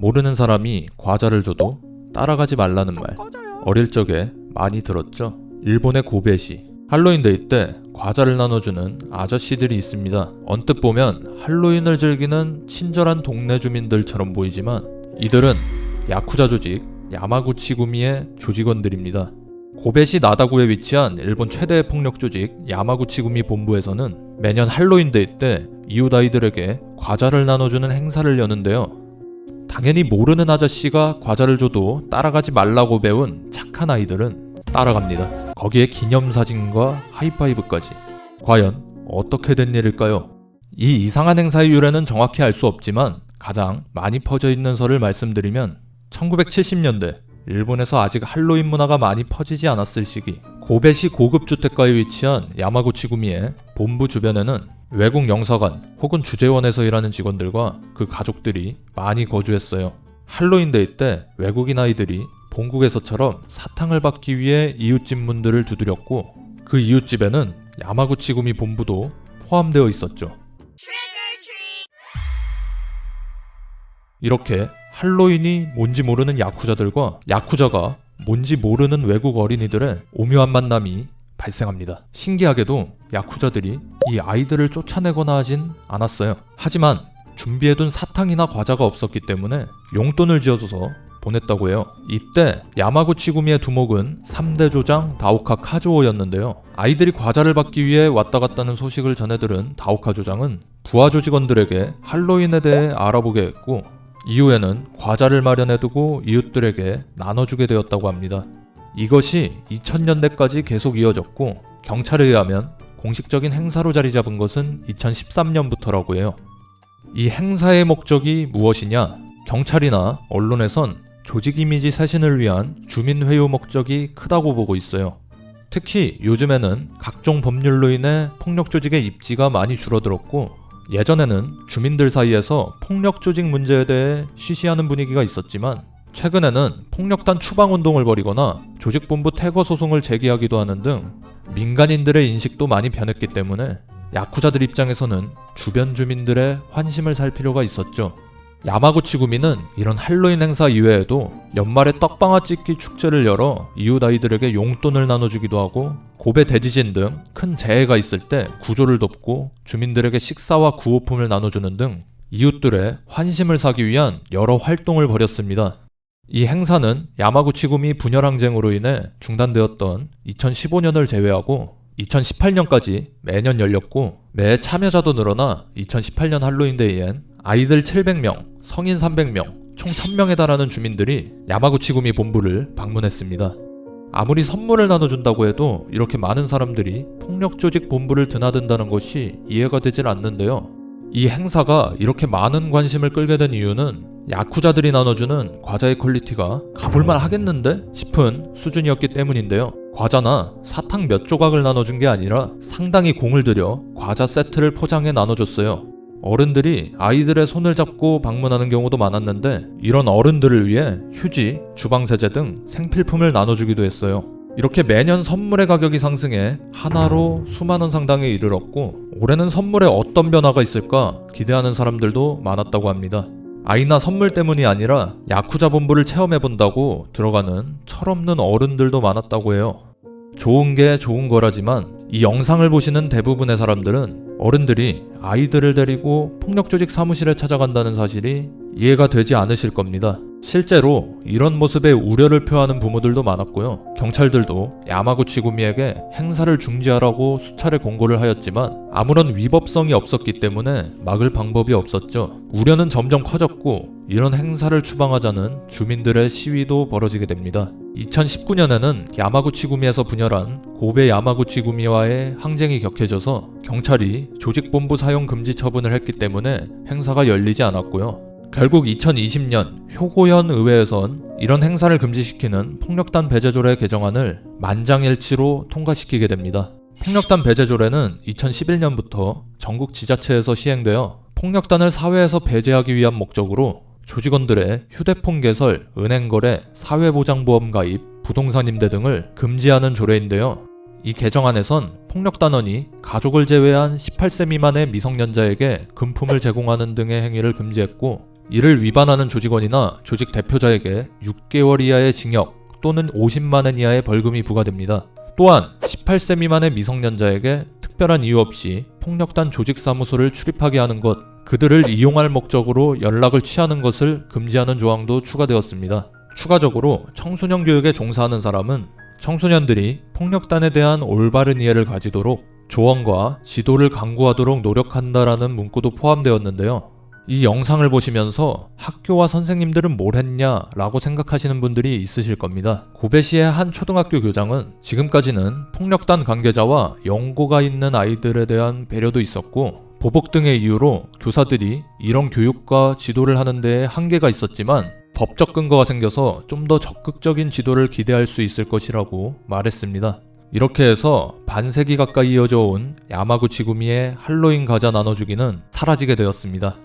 모르는 사람이 과자를 줘도 따라가지 말라는 말 어릴 적에 많이 들었죠. 일본의 고베시 할로윈데이 때 과자를 나눠주는 아저씨들이 있습니다. 언뜻 보면 할로윈을 즐기는 친절한 동네 주민들처럼 보이지만 이들은 야쿠자 조직 야마구치구미의 조직원들입니다. 고베시 나다구에 위치한 일본 최대의 폭력 조직 야마구치구미 본부에서는 매년 할로윈데이 때 이웃 아이들에게 과자를 나눠주는 행사를 여는데요. 당연히 모르는 아저씨가 과자를 줘도 따라가지 말라고 배운 착한 아이들은 따라갑니다. 거기에 기념사진과 하이파이브까지. 과연 어떻게 된 일일까요? 이 이상한 행사의 유래는 정확히 알 수 없지만 가장 많이 퍼져 있는 설을 말씀드리면 1970년대 일본에서 아직 할로윈 문화가 많이 퍼지지 않았을 시기 고베시 고급 주택가에 위치한 야마구치구미의 본부 주변에는 외국 영사관 혹은 주재원에서 일하는 직원들과 그 가족들이 많이 거주했어요. 할로윈데이 때 외국인 아이들이 본국에서처럼 사탕을 받기 위해 이웃집 문들을 두드렸고 그 이웃집에는 야마구치구미 본부도 포함되어 있었죠. 이렇게 할로윈이 뭔지 모르는 야쿠자들과 야쿠자가 뭔지 모르는 외국 어린이들의 오묘한 만남이 발생합니다. 신기하게도 야쿠자들이 이 아이들을 쫓아내거나 하진 않았어요. 하지만 준비해둔 사탕이나 과자가 없었기 때문에 용돈을 지어줘서 보냈다고 해요. 이때 야마구치구미의 두목은 3대 조장 다오카 카즈오였는데요. 아이들이 과자를 받기 위해 왔다 갔다는 소식을 전해들은 다오카 조장은 부하 조직원들에게 할로윈에 대해 알아보게 했고 이후에는 과자를 마련해두고 이웃들에게 나눠주게 되었다고 합니다. 이것이 2000년대까지 계속 이어졌고 경찰에 의하면 공식적인 행사로 자리 잡은 것은 2013년부터라고 해요. 이 행사의 목적이 무엇이냐? 경찰이나 언론에선 조직 이미지 쇄신을 위한 주민 회유 목적이 크다고 보고 있어요. 특히 요즘에는 각종 법률로 인해 폭력 조직의 입지가 많이 줄어들었고 예전에는 주민들 사이에서 폭력 조직 문제에 대해 쉬쉬하는 분위기가 있었지만 최근에는 폭력단 추방운동을 벌이거나 조직본부 퇴거 소송을 제기하기도 하는 등 민간인들의 인식도 많이 변했기 때문에 야쿠자들 입장에서는 주변 주민들의 환심을 살 필요가 있었죠. 야마구치구미는 이런 할로윈 행사 이외에도 연말에 떡방아 찍기 축제를 열어 이웃 아이들에게 용돈을 나눠주기도 하고 고베 대지진 등 큰 재해가 있을 때 구조를 돕고 주민들에게 식사와 구호품을 나눠주는 등 이웃들의 환심을 사기 위한 여러 활동을 벌였습니다. 이 행사는 야마구치구미 분열 항쟁으로 인해 중단되었던 2015년을 제외하고 2018년까지 매년 열렸고 매 참여자도 늘어나 2018년 할로윈데이엔 아이들 700명, 성인 300명, 총 1000명에 달하는 주민들이 야마구치구미 본부를 방문했습니다. 아무리 선물을 나눠준다고 해도 이렇게 많은 사람들이 폭력조직 본부를 드나든다는 것이 이해가 되질 않는데요. 이 행사가 이렇게 많은 관심을 끌게 된 이유는 야쿠자들이 나눠주는 과자의 퀄리티가 가볼만 하겠는데 싶은 수준이었기 때문인데요. 과자나 사탕 몇 조각을 나눠준 게 아니라 상당히 공을 들여 과자 세트를 포장해 나눠줬어요. 어른들이 아이들의 손을 잡고 방문하는 경우도 많았는데 이런 어른들을 위해 휴지, 주방세제 등 생필품을 나눠주기도 했어요. 이렇게 매년 선물의 가격이 상승해 하나로 수만 원 상당에 이르렀고 올해는 선물에 어떤 변화가 있을까 기대하는 사람들도 많았다고 합니다. 아이나 선물 때문이 아니라 야쿠자 본부를 체험해본다고 들어가는 철없는 어른들도 많았다고 해요. 좋은 게 좋은 거라지만 이 영상을 보시는 대부분의 사람들은 어른들이 아이들을 데리고 폭력조직 사무실에 찾아간다는 사실이 이해가 되지 않으실 겁니다. 실제로 이런 모습에 우려를 표하는 부모들도 많았고요. 경찰들도 야마구치구미에게 행사를 중지하라고 수차례 공고를 하였지만 아무런 위법성이 없었기 때문에 막을 방법이 없었죠. 우려는 점점 커졌고 이런 행사를 추방하자는 주민들의 시위도 벌어지게 됩니다. 2019년에는 야마구치구미에서 분열한 고베 야마구치구미와의 항쟁이 격해져서 경찰이 조직본부 사용 금지 처분을 했기 때문에 행사가 열리지 않았고요. 결국 2020년 효고현 의회에선 이런 행사를 금지시키는 폭력단 배제조례 개정안을 만장일치로 통과시키게 됩니다. 폭력단 배제조례는 2011년부터 전국 지자체에서 시행되어 폭력단을 사회에서 배제하기 위한 목적으로 조직원들의 휴대폰 개설, 은행 거래, 사회보장보험 가입, 부동산 임대 등을 금지하는 조례인데요. 이 개정안에선 폭력단원이 가족을 제외한 18세 미만의 미성년자에게 금품을 제공하는 등의 행위를 금지했고 이를 위반하는 조직원이나 조직 대표자에게 6개월 이하의 징역 또는 50만 원 이하의 벌금이 부과됩니다. 또한 18세 미만의 미성년자에게 특별한 이유 없이 폭력단 조직사무소를 출입하게 하는 것, 그들을 이용할 목적으로 연락을 취하는 것을 금지하는 조항도 추가되었습니다. 추가적으로 청소년 교육에 종사하는 사람은 청소년들이 폭력단에 대한 올바른 이해를 가지도록 조언과 지도를 강구하도록 노력한다라는 문구도 포함되었는데요. 이 영상을 보시면서 학교와 선생님들은 뭘 했냐 라고 생각하시는 분들이 있으실 겁니다. 고베시의 한 초등학교 교장은 지금까지는 폭력단 관계자와 연고가 있는 아이들에 대한 배려도 있었고 보복 등의 이유로 교사들이 이런 교육과 지도를 하는 데에 한계가 있었지만 법적 근거가 생겨서 좀 더 적극적인 지도를 기대할 수 있을 것이라고 말했습니다. 이렇게 해서 반세기 가까이 이어져 온 야마구치 구미의 할로윈 과자 나눠주기는 사라지게 되었습니다.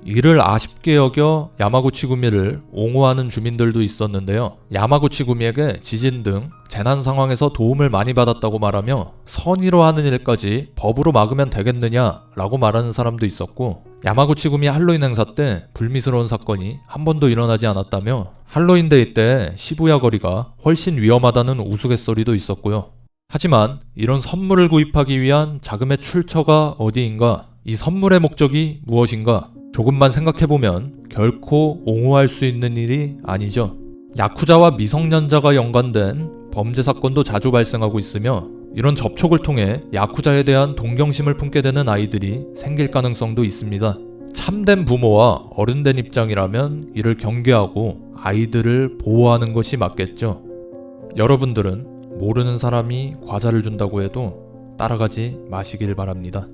이를 아쉽게 여겨 야마구치 구미를 옹호하는 주민들도 있었는데요. 야마구치 구미에게 지진 등 재난 상황에서 도움을 많이 받았다고 말하며 선의로 하는 일까지 법으로 막으면 되겠느냐 라고 말하는 사람도 있었고, 야마구치 구미 할로윈 행사 때 불미스러운 사건이 한 번도 일어나지 않았다며 할로윈데이 때 시부야 거리가 훨씬 위험하다는 우스갯소리도 있었고요. 하지만 이런 선물을 구입하기 위한 자금의 출처가 어디인가, 이 선물의 목적이 무엇인가 조금만 생각해보면 결코 옹호할 수 있는 일이 아니죠. 야쿠자와 미성년자가 연관된 범죄 사건도 자주 발생하고 있으며 이런 접촉을 통해 야쿠자에 대한 동경심을 품게 되는 아이들이 생길 가능성도 있습니다. 참된 부모와 어른된 입장이라면 이를 경계하고 아이들을 보호하는 것이 맞겠죠. 여러분들은 모르는 사람이 과자를 준다고 해도 따라가지 마시길 바랍니다.